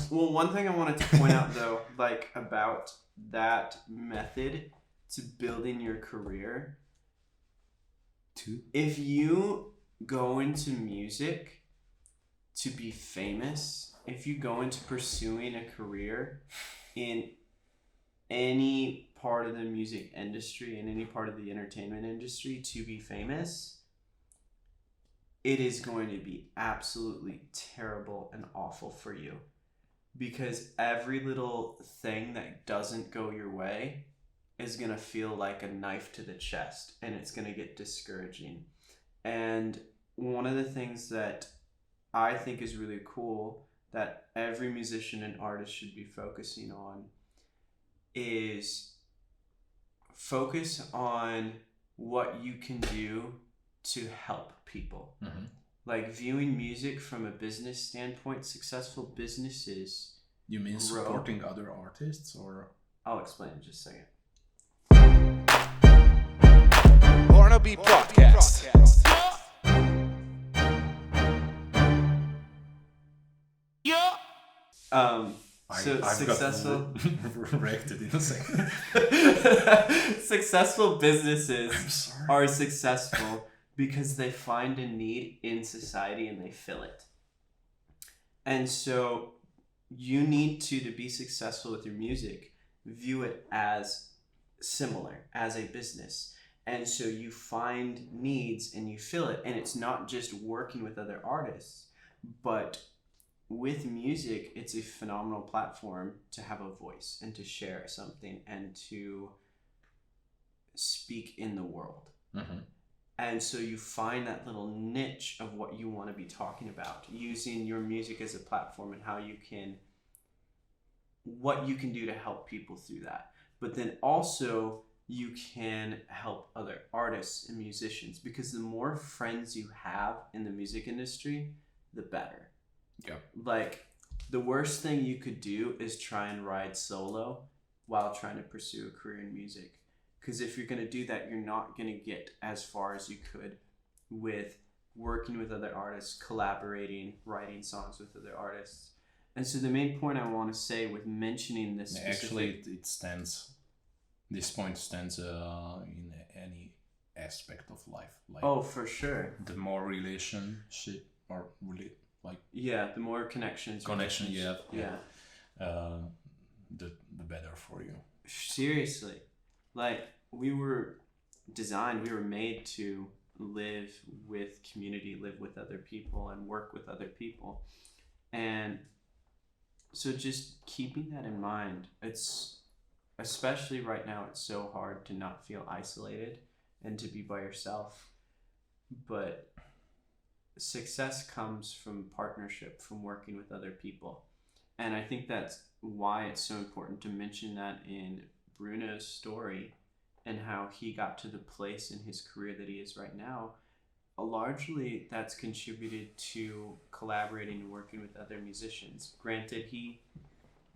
Well, one thing I wanted to point out though, like about that method to building your career, if you go into music to be famous, if you go into pursuing a career in any part of the music industry, in any part of the entertainment industry to be famous, it is going to be absolutely terrible and awful for you, because every little thing that doesn't go your way is going to feel like a knife to the chest, and it's going to get discouraging. And one of the things that I think is really cool that every musician and artist should be focusing on is focus on what you can do to help people. Mm-hmm. Like viewing music from a business standpoint, successful businesses. You mean grow. supporting other artists, or? I'll explain in just a second. Barnabbe Prodcast. So I've successful got wrecked in a second. Successful businesses are successful because they find a need in society and they fill it. And so you need to be successful with your music, view it as similar, as a business. And so you find needs and you fill it. And it's not just working with other artists, but with music, it's a phenomenal platform to have a voice and to share something and to speak in the world. Mm-hmm. And so you find that little niche of what you want to be talking about, using your music as a platform and what you can do to help people through that. But then also you can help other artists and musicians, because the more friends you have in the music industry, the better. Yeah. Like, the worst thing you could do is try and ride solo while trying to pursue a career in music. Because if you're going to do that, you're not going to get as far as you could with working with other artists, collaborating, writing songs with other artists. And so the main point I want to say with mentioning this Actually, this point stands in any aspect of life. Like, oh, for sure. The more relationship or the more connections you have, yeah. The better for you. Seriously, like we were made to live with community, live with other people, and work with other people. And so just keeping that in mind, it's especially right now, it's so hard to not feel isolated and to be by yourself. But success comes from partnership, from working with other people. And I think that's why it's so important to mention that in Bruno's story and how he got to the place in his career that he is right now. Largely, that's contributed to collaborating and working with other musicians. Granted,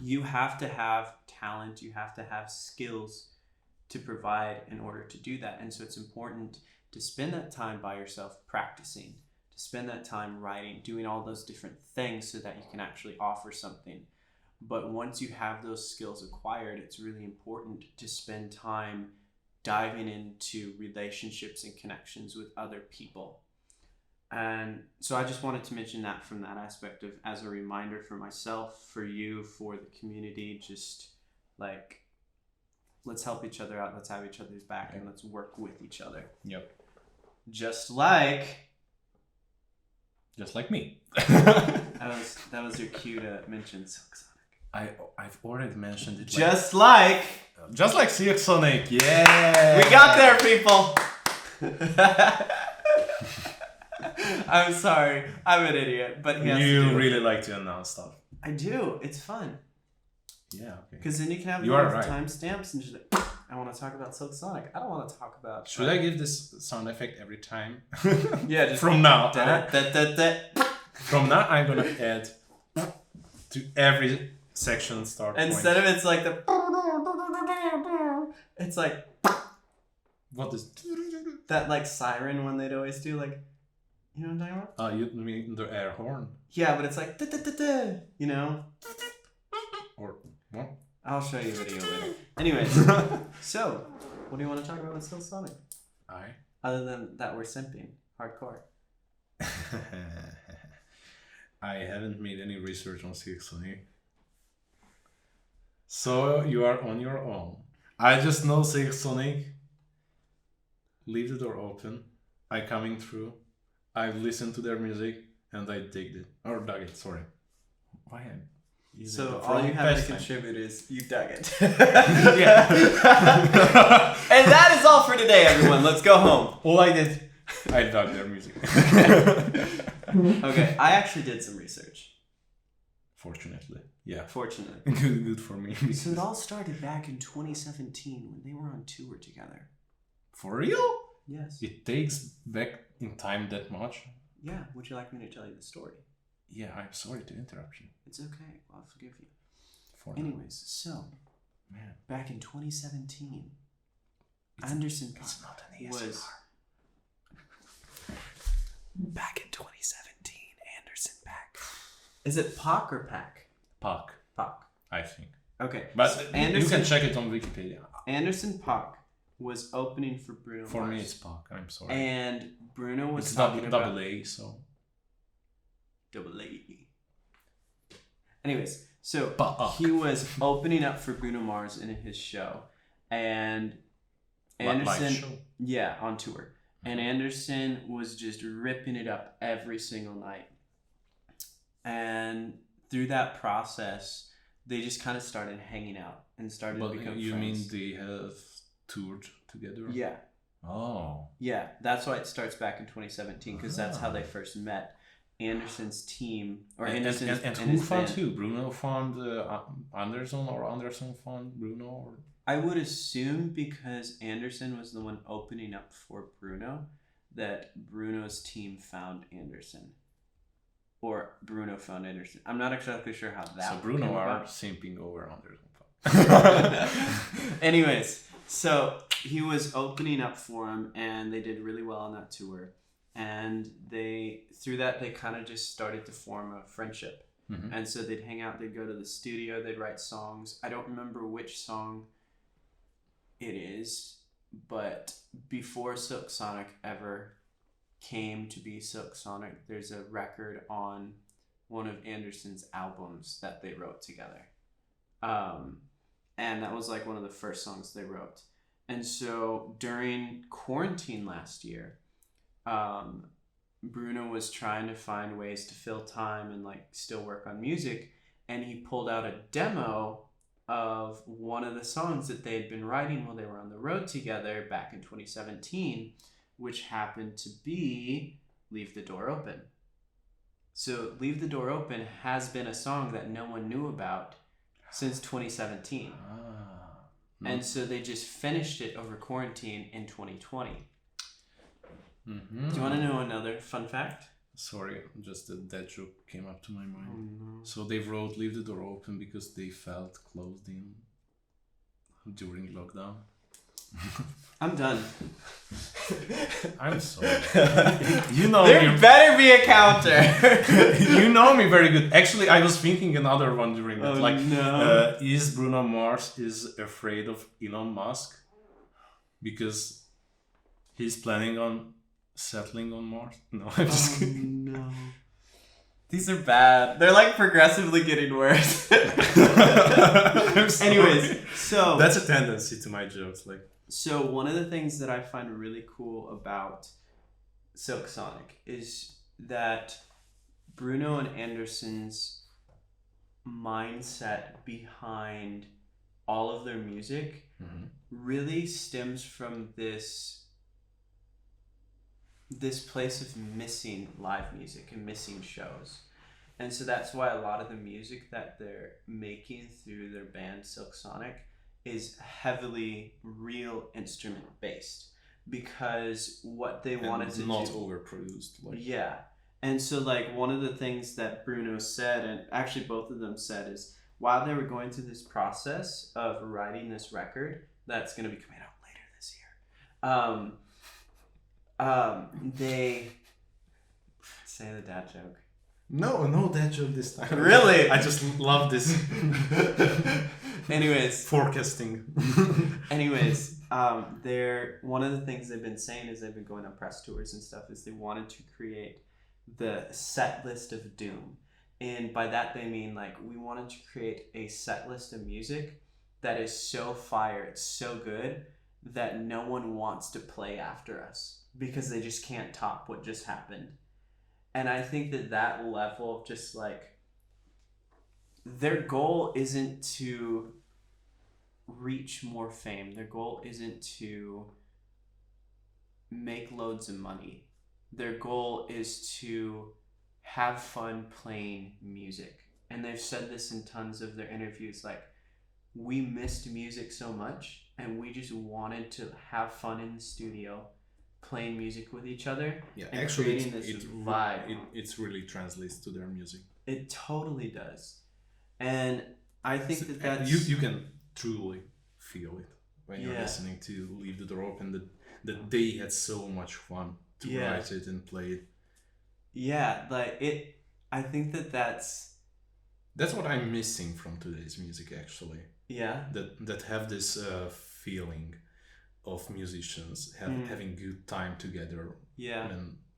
you have to have talent, you have to have skills to provide in order to do that. And so it's important to spend that time by yourself practicing, to spend that time writing, doing all those different things so that you can actually offer something. But once you have those skills acquired, it's really important to spend time diving into relationships and connections with other people. And so I just wanted to mention that from that aspect of, as a reminder for myself, for you, for the community, just like, let's help each other out, let's have each other's back, and let's work with each other. Yep. Just like me. that was your cue to mention Silk Sonic. I've already mentioned it. Just like Silk Sonic. Yeah. We got there, people. I'm sorry. I'm an idiot, but he has to do it. Really like to announce stuff. I do. It's fun. Yeah, okay. Because then you can have timestamps and just like, I want to talk about Silk Sonic. I don't want to talk about... Should I give this sound effect every time? Yeah, just... From now. From now, I'm going to add to every section start Instead point. of it's like the... It's like... What is... That like siren one they'd always do, like... You know what I'm talking about? You mean the air horn? Yeah, but it's like... You know? Or what? I'll show you a video later. Anyways, so what do you want to talk about with Silk Sonic? Other than that, we're simping hardcore. I haven't made any research on Silk Sonic. So you are on your own. I just know Silk Sonic. Leave the door open. I coming through. I've listened to their music and I digged it. Or dug it, sorry. Why am So all you have to time. contribute is you dug it. Yeah. And that is all for today, everyone. Let's go home. All I did, I dug their music. Okay, I actually did some research. Fortunately. Yeah. Fortunately. Good for me. So it all started back in 2017 when they were on tour together. For real? Yes. It takes back in time that much? Yeah, would you like me to tell you the story? Yeah, I'm sorry to interrupt you. It's okay, I'll forgive you. Anyways, so, man, back in 2017, Anderson it's not an was... Back in 2017, Anderson Paak. Is it Paak or Pack? Paak, Paak. I think. Okay. But so you can check it on Wikipedia. Anderson Paak was opening for Bruno For Mars. me, it's Paak. I'm sorry. And Bruno was it's talking about... double A, so... Double A. Anyways, so Paak. he was opening up for Bruno Mars in his show. And Anderson... Live show. Yeah, on tour. And Anderson was just ripping it up every single night. And through that process, they just kind of started hanging out and started to become you friends. mean they have toured together? Yeah. Oh. Yeah, that's why it starts back in 2017, because that's how they first met. Anderson's team, or Anderson's and who his found band. who? Bruno found Anderson, or Anderson found Bruno? Or... I would assume because Anderson was the one opening up for Bruno, that Bruno's team found Anderson. Or Bruno found Anderson. I'm not exactly sure how that So Bruno came are about. simping over Anderson. Anyways, so he was opening up for him, and they did really well on that tour. And through that, they kind of just started to form a friendship. Mm-hmm. And so they'd hang out, they'd go to the studio, they'd write songs. I don't remember which song it is, but before Silk Sonic ever came to be Silk Sonic, there's a record on one of Anderson's albums that they wrote together. And that was like one of the first songs they wrote. And so during quarantine last year, Bruno was trying to find ways to fill time and like still work on music, and he pulled out a demo of one of the songs that they had been writing while they were on the road together back in 2017, which happened to be Leave the Door Open. So Leave the Door Open has been a song that no one knew about since 2017. And so they just finished it over quarantine in 2020. Mm-hmm. Do you want to know another fun fact? Sorry, just that joke came up to my mind. Oh, no. So they wrote Leave the Door Open because they felt closed in during lockdown. I'm done. I'm sorry. You know There me. better be a counter. You know me very good. Actually, I was thinking another one during that. Oh, no. Is Bruno Mars is afraid of Elon Musk because he's planning on settling on Mars? No, I'm just kidding. No. These are bad. They're like progressively getting worse. Anyways, so that's a tendency to my jokes. So one of the things that I find really cool about Silk Sonic is that Bruno and Anderson's mindset behind all of their music really stems from this place of missing live music and missing shows. And so that's why a lot of the music that they're making through their band Silk Sonic is heavily real instrument based, because what they wanted to not do, overproduced. yeah. And so like one of the things that Bruno said, and actually both of them said, is while they were going through this process of writing this record that's going to be coming out later this year, they say the dad joke. No, that joke this time. Really? I just love this. Anyways. Forecasting. Anyways, they're one of the things they've been saying is they've been going on press tours and stuff is they wanted to create the set list of doom. And by that they mean like we wanted to create a set list of music that is so fire, it's so good that no one wants to play after us because they just can't top what just happened. And I think that level of just like their goal isn't to reach more fame. Their goal isn't to make loads of money. Their goal is to have fun playing music. And they've said this in tons of their interviews, like, we missed music so much and we just wanted to have fun in the studio playing music with each other. Yeah, and actually creating this vibe. It's really translates to their music. It totally does. And I think that's... You can truly feel it when you're listening to Leave the Door Open, that they had so much fun to write it and play it. Yeah, like it... I think that's what I'm missing from today's music, actually. Yeah. That have this feeling of musicians having good time together. Yeah.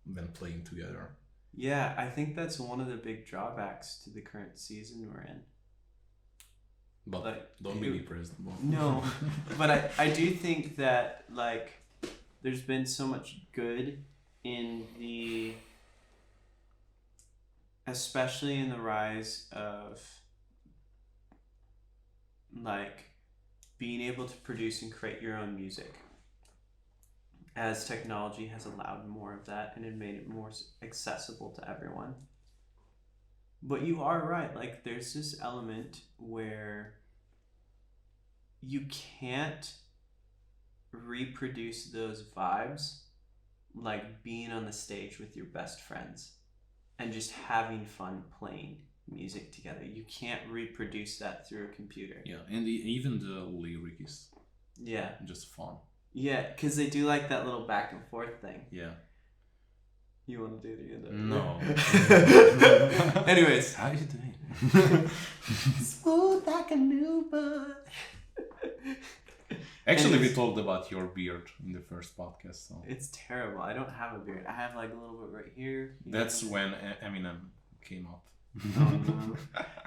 When playing together. Yeah, I think that's one of the big drawbacks to the current season we're in. But like, don't be depressed. No, but I do think that like there's been so much good in the, especially in the rise of like being able to produce and create your own music, as technology has allowed more of that and it made it more accessible to everyone. But you are right, like there's this element where you can't reproduce those vibes like being on the stage with your best friends and just having fun playing music together. You can't reproduce that through a computer. Yeah, and even the lyric is just fun. Yeah, because they do like that little back and forth thing. Yeah. You want to do it again? No. Anyways. How are you doing? Smooth like a newborn. Actually, we talked about your beard in the first podcast. So. It's terrible. I don't have a beard. I have like a little bit right here. That's when Eminem came up.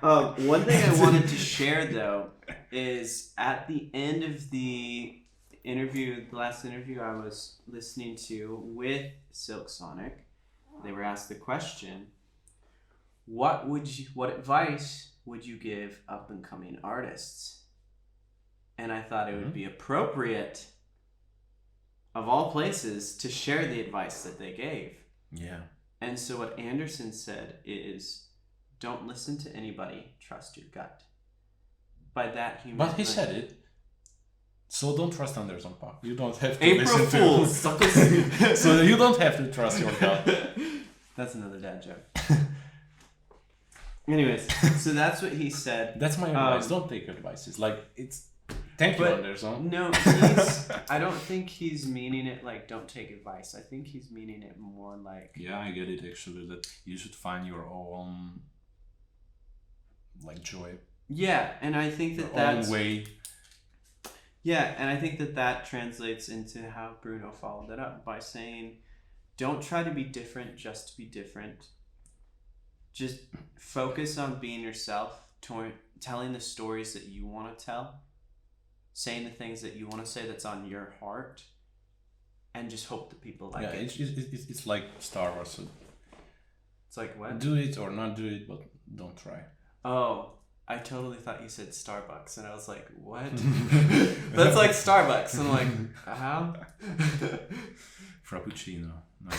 Oh, no. One thing I wanted to share though is at the end of the last interview I was listening to with Silk Sonic, they were asked the question, what advice would you give up and coming artists? And I thought it would be appropriate, of all places, to share the advice that they gave. Yeah. And so what Anderson said is, don't listen to anybody, trust your gut. By that he meant... But he said it. So don't trust Anderson Park. You don't have to April listen Fools. to... So you don't have to trust your gut. That's another dad joke. Anyways, so that's what he said. That's my advice. Don't take advices. Like, it's... Thank you, Anderson. No, I don't think he's meaning it like don't take advice. I think he's meaning it more like... Yeah, I get it actually, that you should find your own like joy. Yeah, and I think that's... own way. Yeah, and I think that translates into how Bruno followed it up by saying, don't try to be different just to be different. Just focus on being yourself, telling the stories that you want to tell, saying the things that you want to say that's on your heart, and just hope that people like it. It's like Star Wars. So it's like what? Do it or not do it, but don't try. Oh, I totally thought you said Starbucks, and I was like, what? That's like Starbucks. And I'm like, how? Frappuccino. No.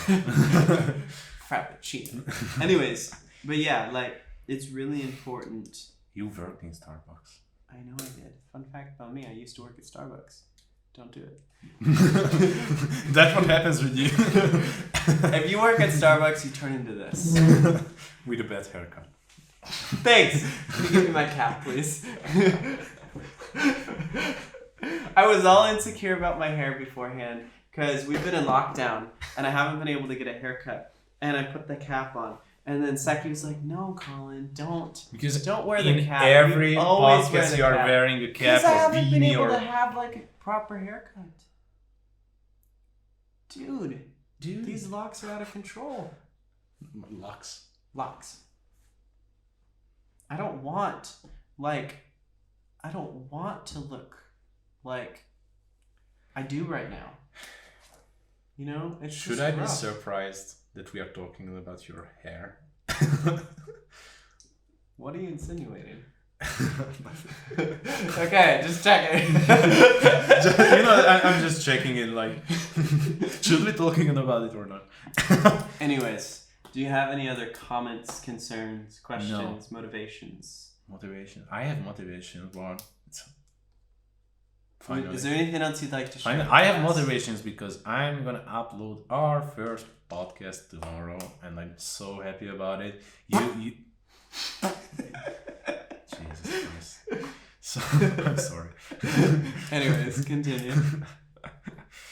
Frappuccino. Anyways, but yeah, like, it's really important. You worked in Starbucks. I know I did. Fun fact about me, I used to work at Starbucks. Don't do it. That's what happens with you. If you work at Starbucks, you turn into this. With a bad haircut. Thanks. Can you give me my cap, please? I was all insecure about my hair beforehand because we've been in lockdown and I haven't been able to get a haircut. And I put the cap on And then Szeki was like, "No, Colin, don't Because wear the in cap. every You always wear podcast the you are cap." wearing a cap Because I or haven't been beanie able or... to have like a proper haircut. Dude, these locks are out of control. Locks. I don't want to look like I do right now. You know, it's Should just I be rough. surprised that we are talking about your hair? What are you insinuating? Okay, just checking. I'm just checking it. Like, should we talking about it or not? Anyways, do you have any other comments, concerns, questions, motivations? Motivation. I have motivation, but it's finally. Is there anything else you'd like to share? I have motivations because I'm gonna upload our first podcast tomorrow, and I'm so happy about it. You. Jesus Christ. So I'm sorry. Anyways, continue.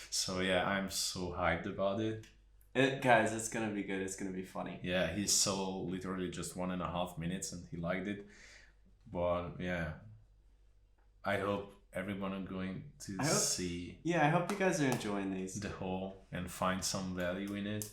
So yeah, I'm so hyped about it. Guys, it's gonna be good. It's gonna be funny. Yeah, he's so literally just 1.5 minutes and he liked it. But yeah, I hope everyone is going to see Yeah, I hope you guys are enjoying these. the whole and find some value in it.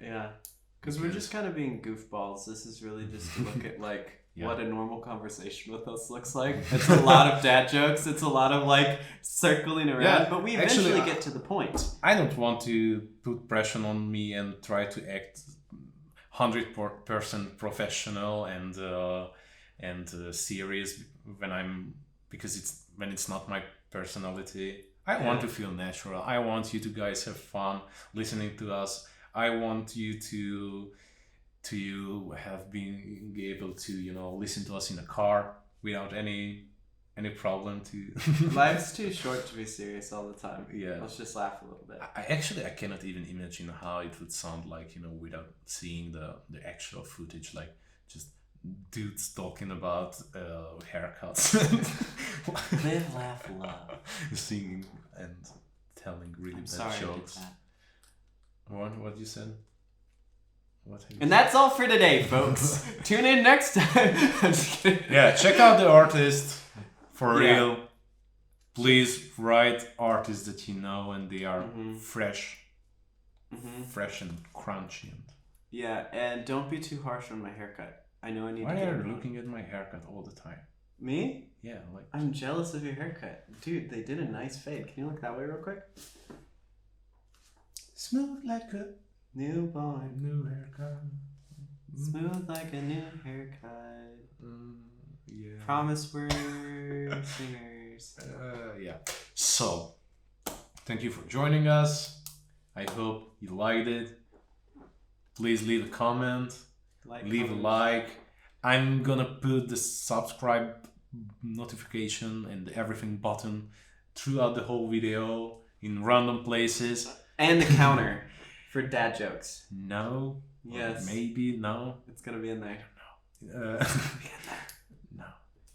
Yeah, because we're just kind of being goofballs. This is really just to look at like what a normal conversation with us looks like. It's a lot of dad jokes. It's a lot of like circling around, but we eventually get to the point. I don't want to put pressure on me and try to act 100% professional and serious when it's not my personality. I want to feel natural. I want you to guys have fun listening to us. I want you to have been able to listen to us in a car without any problem to. Life's too short to be serious all the time. Yeah, let's just laugh a little bit. I cannot even imagine how it would sound like without seeing the actual footage, like just dudes talking about haircuts. Live, laugh, love. Singing and telling really bad jokes. What you said? And that's all for today, folks. Tune in next time. I'm just kidding. Yeah, check out the artist for real. Please write artists that you know and they are fresh and crunchy. And don't be too harsh on my haircut. I know I need to Why get are it you on. looking at my haircut all the time? Me? Yeah, like I'm jealous of your haircut. Dude, they did a nice fade. Can you look that way real quick? smooth like a newborn. new haircut. Smooth like a new haircut. Yeah. Promise we're singers. Yeah. So, thank you for joining us. I hope you liked it. Please leave a comment. Leave a like. I'm gonna put the subscribe notification and everything button throughout the whole video in random places. And the counter for dad jokes. No. Yes. Maybe no. It's gonna be in there. It'll be in there. No.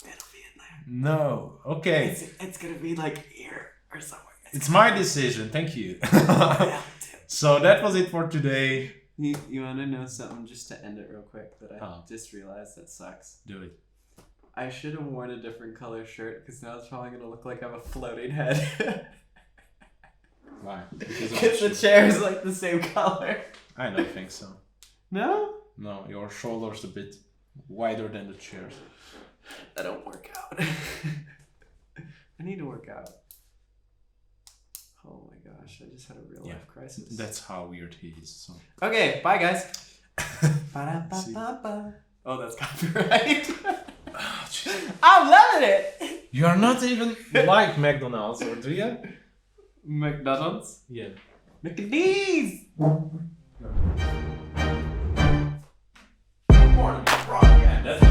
It'll be in there. No. Okay. It's gonna be like here or somewhere. It's my decision. Thank you. Yeah, So that was it for today. You want to know something just to end it real quick that I just realized that sucks? Do it. I should have worn a different color shirt because now it's probably going to look like I have a floating head. Why? Because the chair is like the same color. I don't think so. No? No, your shoulder's a bit wider than the chairs. I don't work out. I need to work out. Oh my gosh, I just had a real life crisis. That's how weird he is. So. Okay, bye guys. Ba-da-ba-ba-ba. Oh, that's copyright. I'm loving it. You are not even like McDonald's, or do you? McDonald's? Yeah. McDee's. Barnabbe Prodcast.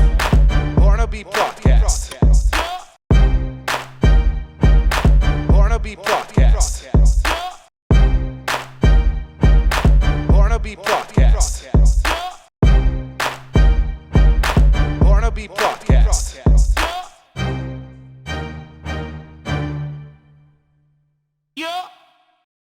Barnabbe Prodcast. Barnabbe Prodcast.